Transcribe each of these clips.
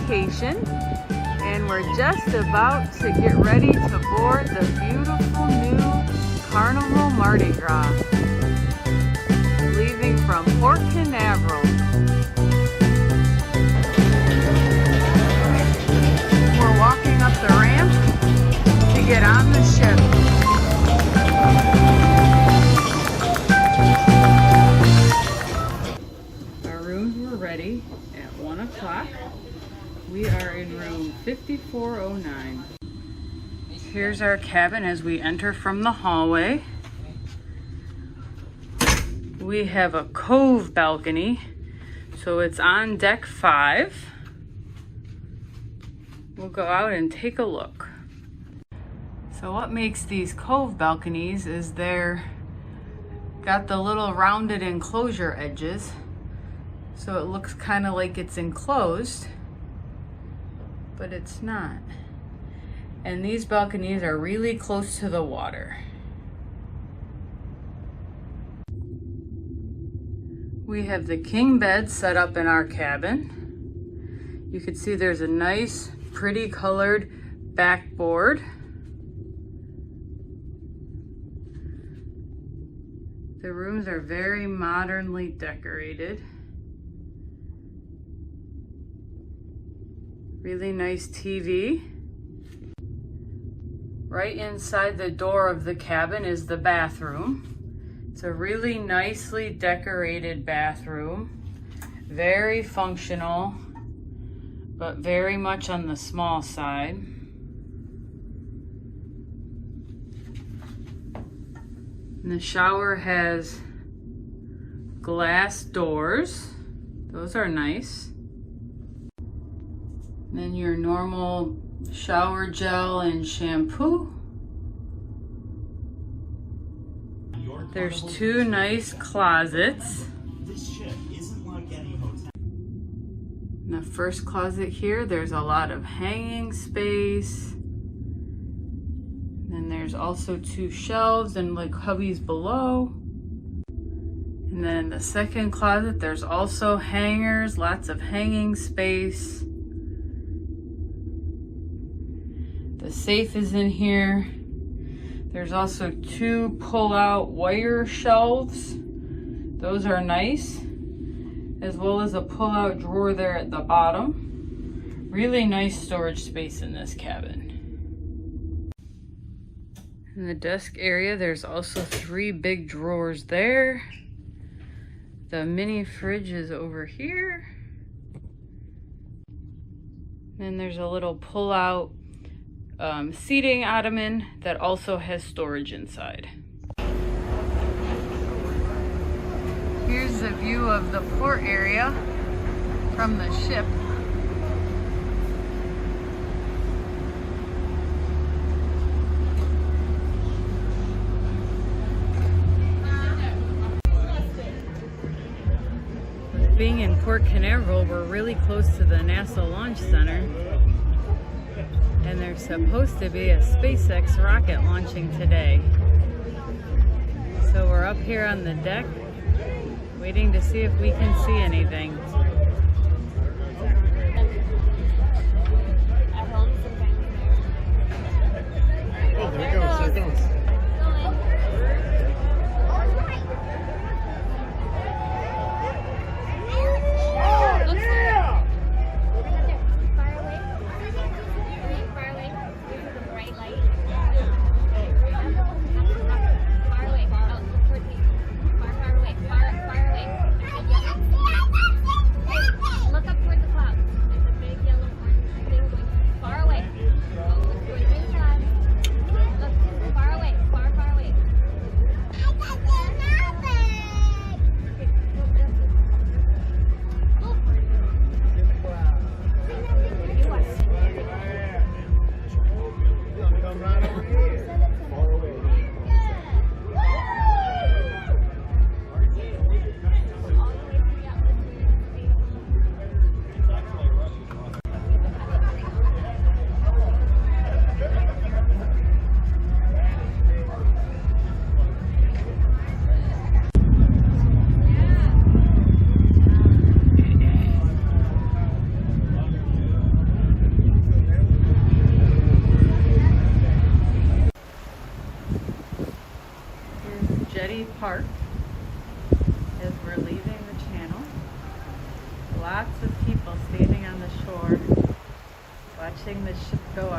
vacation, and we're just about to get ready to board the beautiful new Carnival Mardi Gras, leaving from Port Canaveral. We're walking up the ramp to get on the ship. Our rooms were ready at 1 o'clock. We are in room 5409. Here's our cabin as we enter from the hallway. We have a cove balcony, so it's on deck 5. We'll go out and take a look. So what makes these cove balconies is they're got the little rounded enclosure edges, so it looks kind of like it's enclosed, but it's not. And these balconies are really close to the water. We have the king bed set up in our cabin. You can see there's a nice, pretty colored backboard. The rooms are very modernly decorated. Really nice TV. Right inside the door of the cabin is the bathroom. It's a really nicely decorated bathroom. Very functional, but very much on the small side. And the shower has glass doors. Those are nice. And then your normal shower gel and shampoo. There's 2 nice closets. In the first closet here, there's a lot of hanging space. Then there's also 2 shelves and like hubbies below. And then the second closet, there's also hangers, lots of hanging space. The safe is in here. There's also 2 pull-out wire shelves. Those are nice. As well as a pull-out drawer there at the bottom. Really nice storage space in this cabin. In the desk area, there's also 3 big drawers there. The mini fridge is over here. Then there's a little pull-out seating ottoman that also has storage inside. Here's the view of the port area from the ship. Being in Port Canaveral, we're really close to the NASA Launch Center. And there's supposed to be a SpaceX rocket launching today. So we're up here on the deck, waiting to see if we can see anything. Oh, there it goes, there it goes.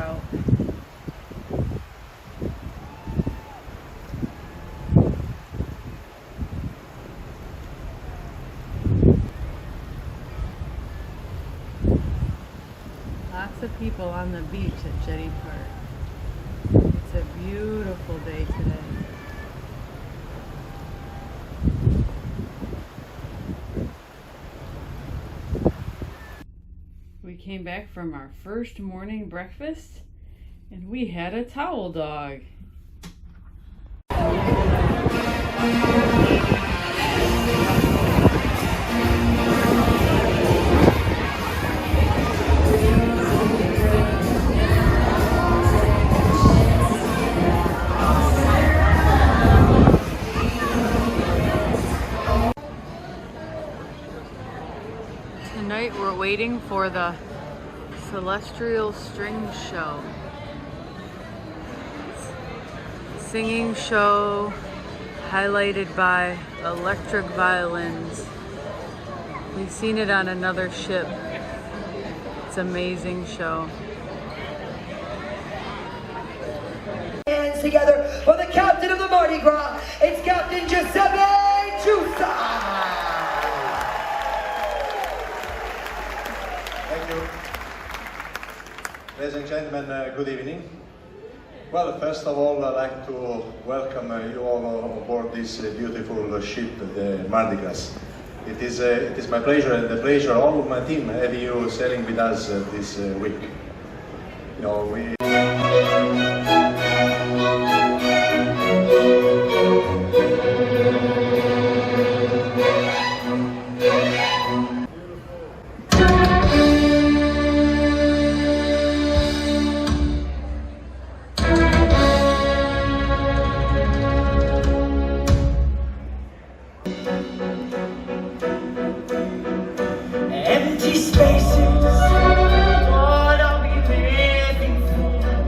out. Lots of people on the beach at Jetty Park. It's a beautiful day today. We came back from our first morning breakfast and we had a towel dog. Tonight we're waiting for the Celestial String Show. Singing show highlighted by electric violins. We've seen it on another ship. It's an amazing show. Hands together for the captain of the Mardi Gras. It's Captain Giuseppe Giussa. Thank you. Ladies and gentlemen, good evening. Well, first of all, I'd like to welcome you all on board this beautiful ship, the Mardi Gras. It is my pleasure and the pleasure of all of my team having you sailing with us this week. You know, we. Empty spaces, what are we living for?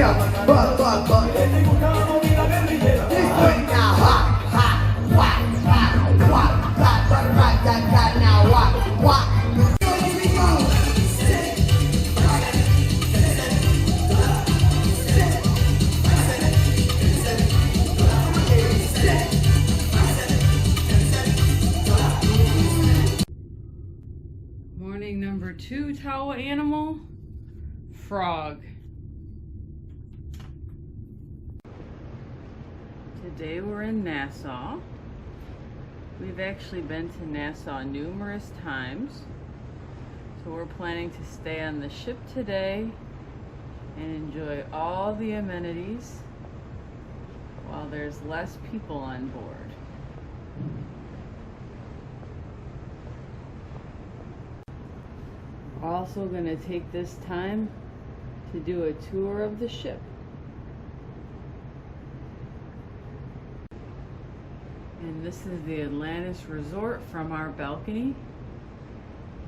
here. But. This way now, hot, whack, now, what? Morning number 2 towel animal, frog. Today we're in Nassau. We've actually been to Nassau numerous times. So we're planning to stay on the ship today and enjoy all the amenities while there's less people on board. We're also going to take this time to do a tour of the ship. And this is the Atlantis Resort from our balcony.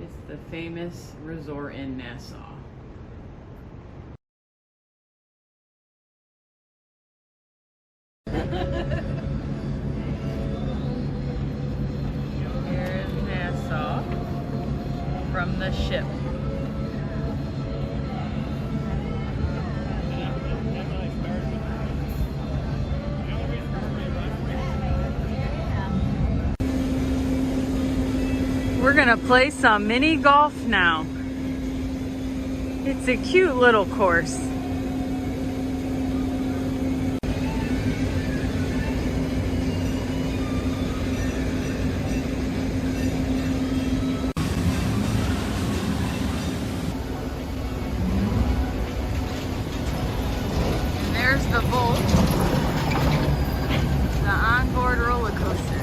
It's the famous resort in Nassau. Here is Nassau from the ship. We're gonna play some mini golf now. It's a cute little course. And there's the Volt, the onboard roller coaster.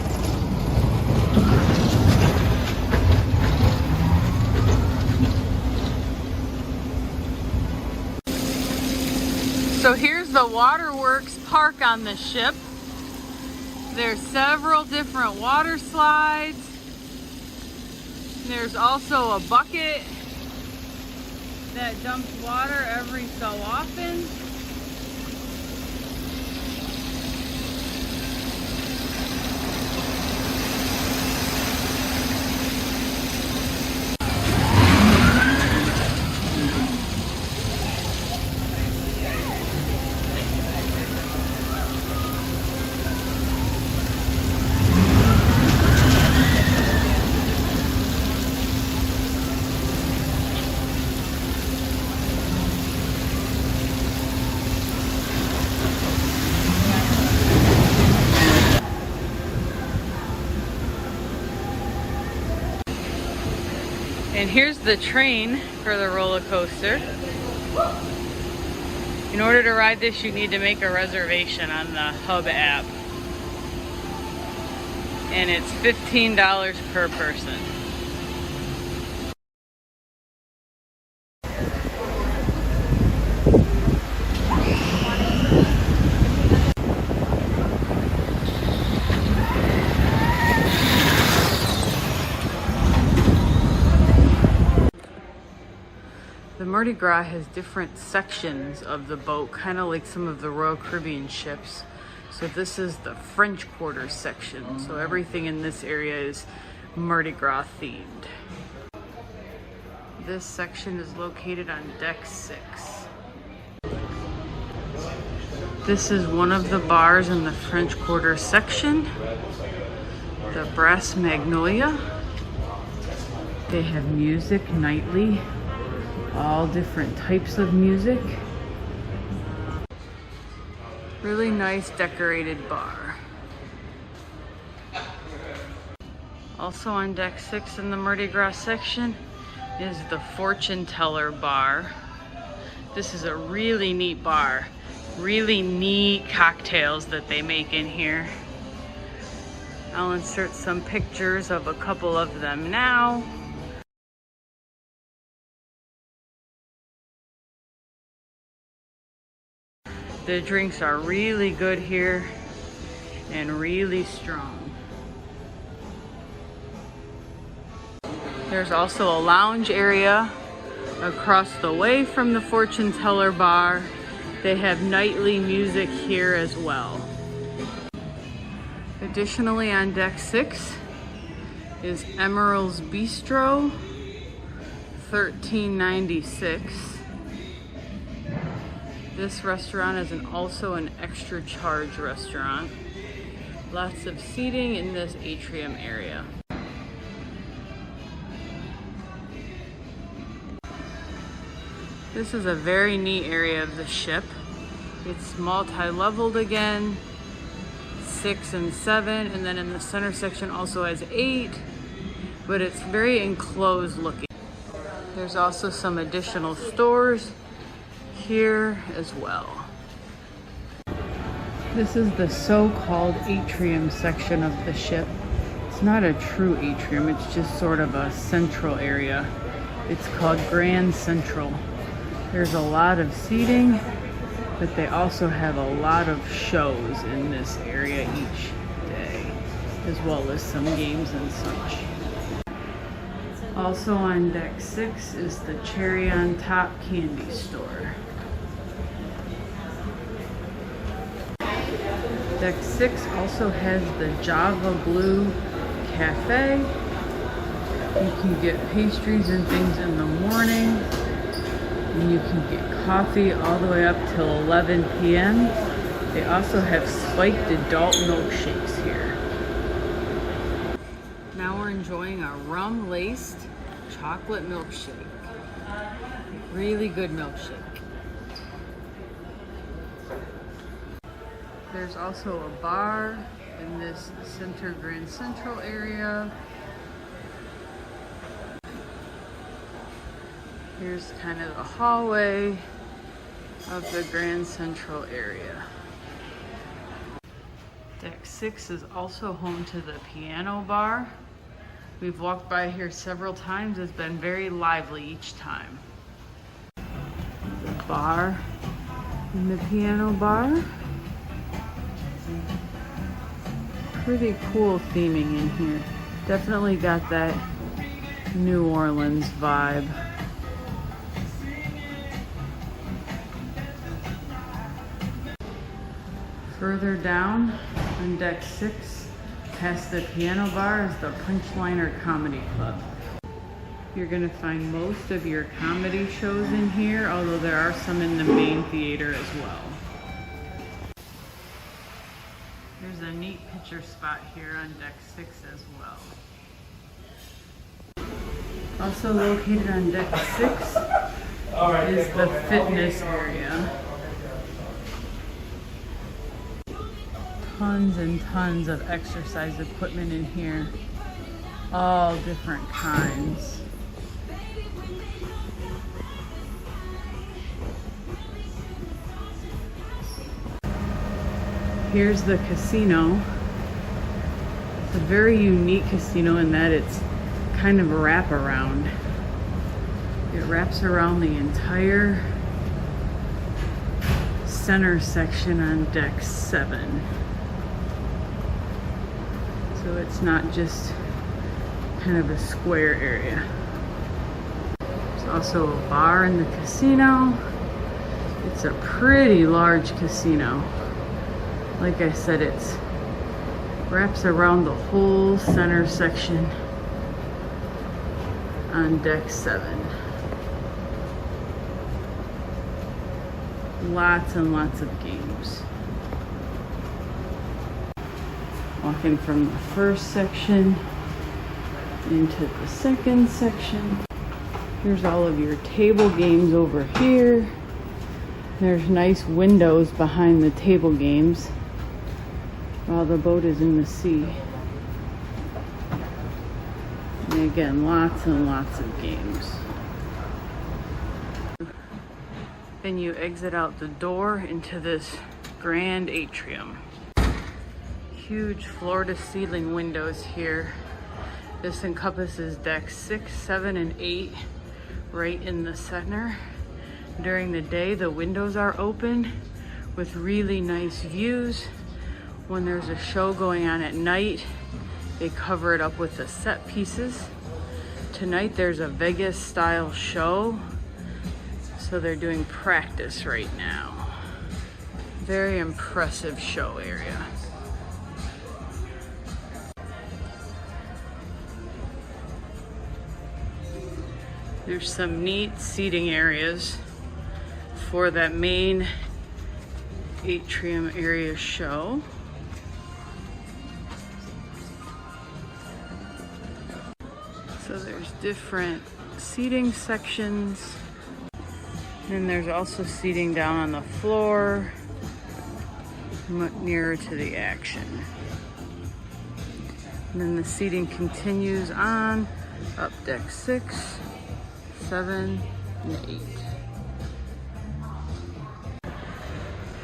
So here's the waterworks park on the ship. There's several different water slides. There's also a bucket that dumps water every so often. And here's the train for the roller coaster. In order to ride this, you need to make a reservation on the Hub app. And it's $15 per person. The Mardi Gras has different sections of the boat, kind of like some of the Royal Caribbean ships. So this is the French Quarter section. So everything in this area is Mardi Gras themed. This section is located on deck 6. This is one of the bars in the French Quarter section, the Brass Magnolia. They have music nightly. All different types of music. Really nice decorated bar. Also on deck 6 in the Mardi Gras section is the Fortune Teller bar. This is a really neat bar. Really neat cocktails that they make in here. I'll insert some pictures of a couple of them now. The drinks are really good here and really strong. There's also a lounge area across the way from the Fortune Teller bar, They have nightly music here as well. Additionally, on deck 6 is Emerald's Bistro, $13.96. This restaurant is also an extra charge restaurant. Lots of seating in this atrium area. This is a very neat area of the ship. It's multi-leveled again, 6 and 7, and then in the center section also has 8, but it's very enclosed looking. There's also some additional stores here as well. This is the so-called atrium section of the ship. It's not a true atrium, it's just sort of a central area. It's called Grand Central. There's a lot of seating, but they also have a lot of shows in this area each day, as well as some games and such. Also on deck 6 is the Cherry on Top candy store. Deck 6 also has the Java Blue Cafe. You can get pastries and things in the morning. And you can get coffee all the way up till 11 p.m. They also have spiked adult milkshakes here. Now we're enjoying a rum-laced chocolate milkshake. Really good milkshake. There's also a bar in this center Grand Central area. Here's kind of the hallway of the Grand Central area. Deck 6 is also home to the piano bar. We've walked by here several times. It's been very lively each time. The bar and the piano bar. Pretty cool theming in here. Definitely got that New Orleans vibe. Further down on deck 6, past the piano bar, is the Punchliner Comedy Club. You're gonna find most of your comedy shows in here, although there are some in the main theater as well. There's a neat picture spot here on deck 6 as well. Also located on deck 6 is the fitness area. Tons and tons of exercise equipment in here, all different kinds. Here's the casino. It's a very unique casino in that it's kind of a wraparound. It wraps around the entire center section on deck 7. So it's not just kind of a square area. There's also a bar in the casino. It's a pretty large casino. Like I said, it wraps around the whole center section on deck 7. Lots and lots of games. Walking from the first section into the second section. Here's all of your table games over here. There's nice windows behind the table games while the boat is in the sea. And again, lots and lots of games. Then you exit out the door into this grand atrium. Huge floor-to-ceiling windows here. This encompasses decks 6, 7, and 8 right in the center. During the day, the windows are open with really nice views. When there's a show going on at night, they cover it up with the set pieces. Tonight there's a Vegas style show, so they're doing practice right now. Very impressive show area. There's some neat seating areas for that main atrium area show. So there's different seating sections. And there's also seating down on the floor, much nearer to the action. And then the seating continues on up deck 6, 7, and 8.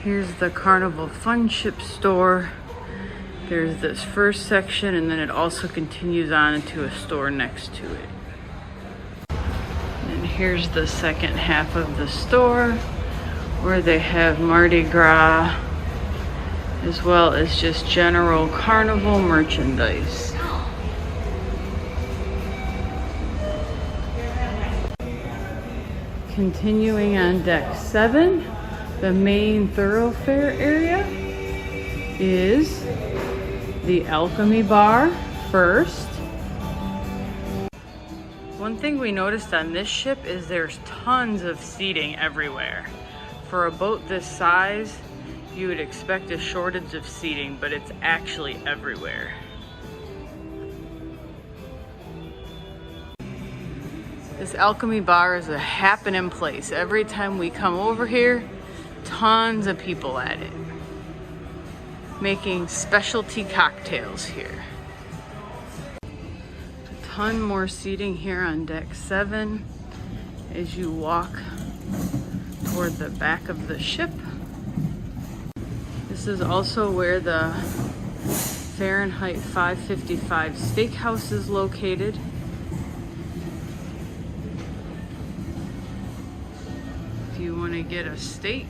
Here's the Carnival Fun Ship store. There's this first section, and then it also continues on into a store next to it. And here's the second half of the store where they have Mardi Gras as well as just general carnival merchandise. Continuing on deck 7, the main thoroughfare area is the Alchemy Bar first. One thing we noticed on this ship is there's tons of seating everywhere. For a boat this size, you would expect a shortage of seating, but it's actually everywhere. This Alchemy Bar is a happening place. Every time we come over here, tons of people at it, making specialty cocktails here. A ton more seating here on deck 7 as you walk toward the back of the ship. This is also where the Fahrenheit 555 steakhouse is located. If you want to get a steak,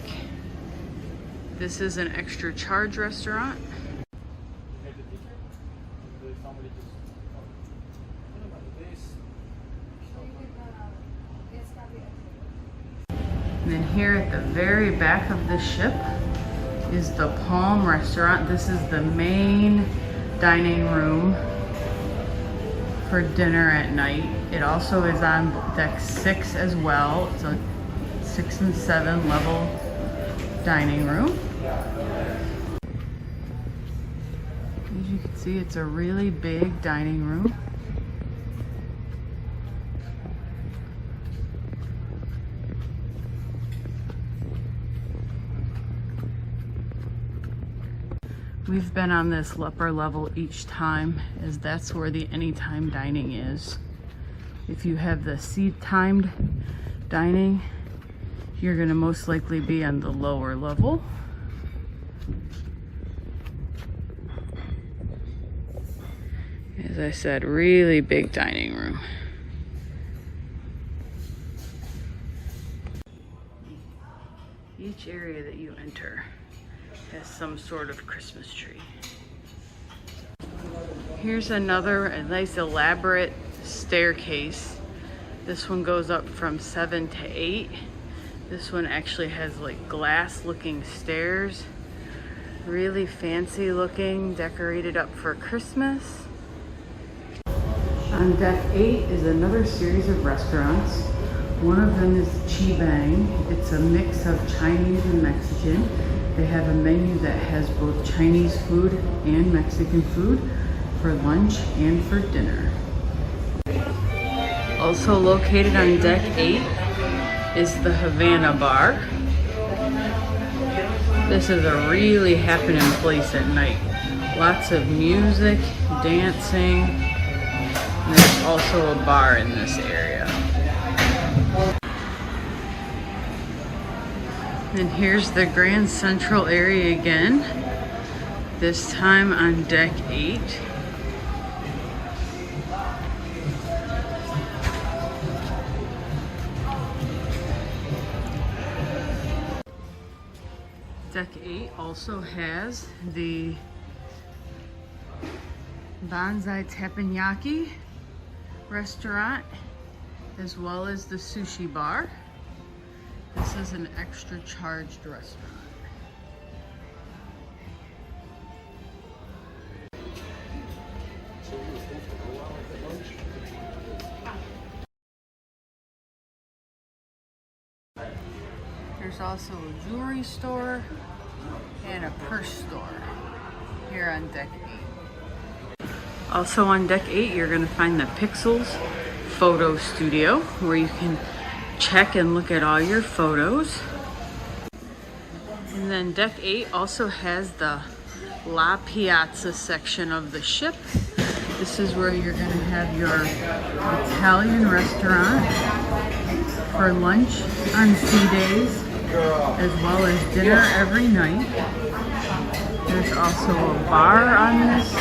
this is an extra charge restaurant. And then here at the very back of the ship is the Palm Restaurant. This is the main dining room for dinner at night. It also is on deck 6 as well. It's a 6 and 7 level dining room. As you can see, it's a really big dining room. We've been on this upper level each time, as that's where the anytime dining is. If you have the seat timed dining, you're going to most likely be on the lower level. As I said, really big dining room. Each area that you enter has some sort of Christmas tree. Here's a nice elaborate staircase. This one goes up from 7 to 8. This one actually has like glass looking stairs. Really fancy looking, decorated up for Christmas. On deck 8 is another series of restaurants. One of them is Chi Bang. It's a mix of Chinese and Mexican. They have a menu that has both Chinese food and Mexican food for lunch and for dinner. Also located on deck 8 is the Havana Bar. This is a really happening place at night. Lots of music, dancing, and there's also a bar in this area. And here's the Grand Central area again, this time on deck 8. Deck 8 also has the Bonsai Teppanyaki restaurant as well as the sushi bar. This is an extra charged restaurant. There's also a jewelry store and a purse store here on deck 8. Also on deck 8, you're going to find the Pixels Photo Studio, where you can check and look at all your photos. And then deck 8 also has the La Piazza section of the ship. This is where you're going to have your Italian restaurant for lunch on sea days, as well as dinner every night. There's also a bar on this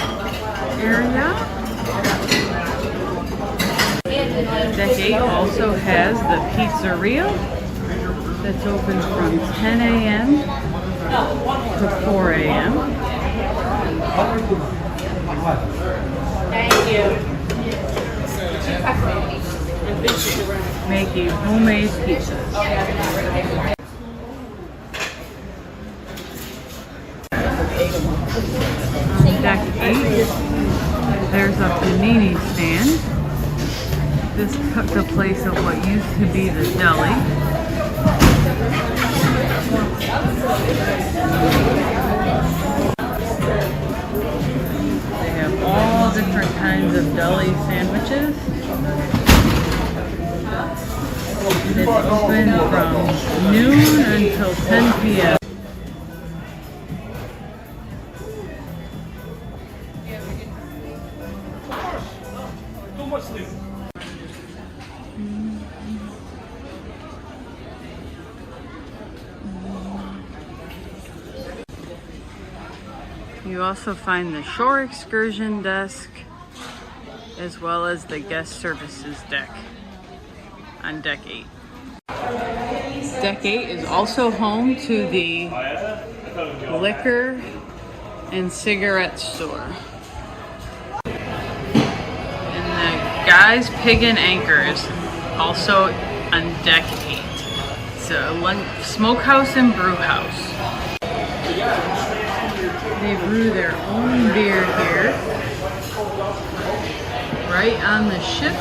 area. Deck 8 also has the pizzeria that's open from 10 a.m. to 4 a.m. Thank you. Making homemade pizzas. On deck 8, there's a panini stand. This took the place of what used to be the deli. They have all different kinds of deli sandwiches. And it's open from noon until 10 p.m. You also find the shore excursion desk, as well as the guest services deck on deck 8. Deck 8 is also home to the liquor and cigarette store. And the Guy's Pig and Anchor is also on deck 8. It's a smokehouse and brew house. They brew their own beer here, right on the ship.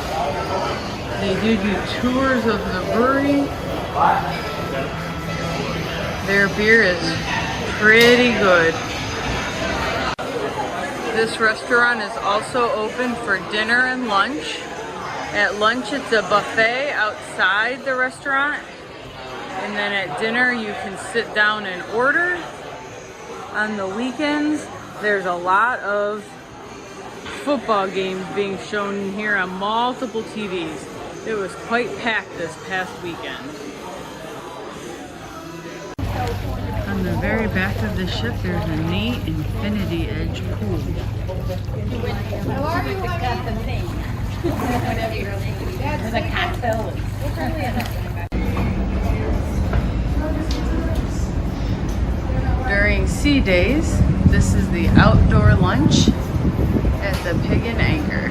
They do tours of the brewery. Their beer is pretty good. This restaurant is also open for dinner and lunch. At lunch, it's a buffet outside the restaurant. And then at dinner, you can sit down and order. On the weekends, there's a lot of football games being shown here on multiple TVs. It was quite packed this past weekend. On the very back of the ship, there's a neat infinity edge pool. There's a cocktail. During sea days, this is the outdoor lunch at the Pig and Anchor.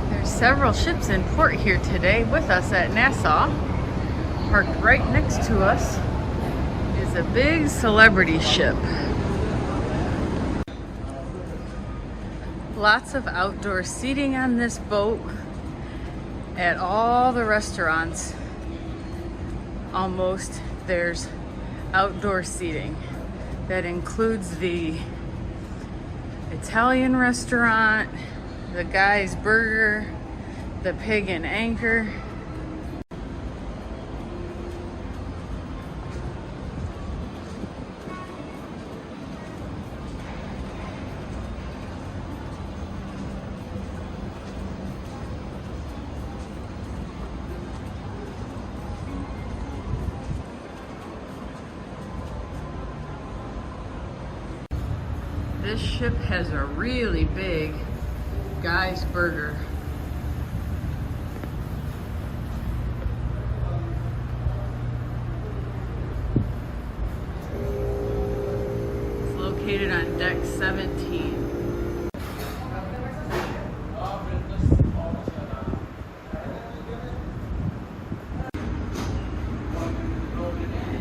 There's several ships in port here today with us at Nassau. Parked right next to us is a big celebrity ship. Lots of outdoor seating on this boat. At all the restaurants, almost, there's outdoor seating. That includes the Italian restaurant, the Guy's Burger, the Pig and Anchor. This ship has a really big Guy's Burger. It's located on deck 17.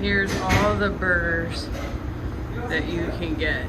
Here's all the burgers that you can get.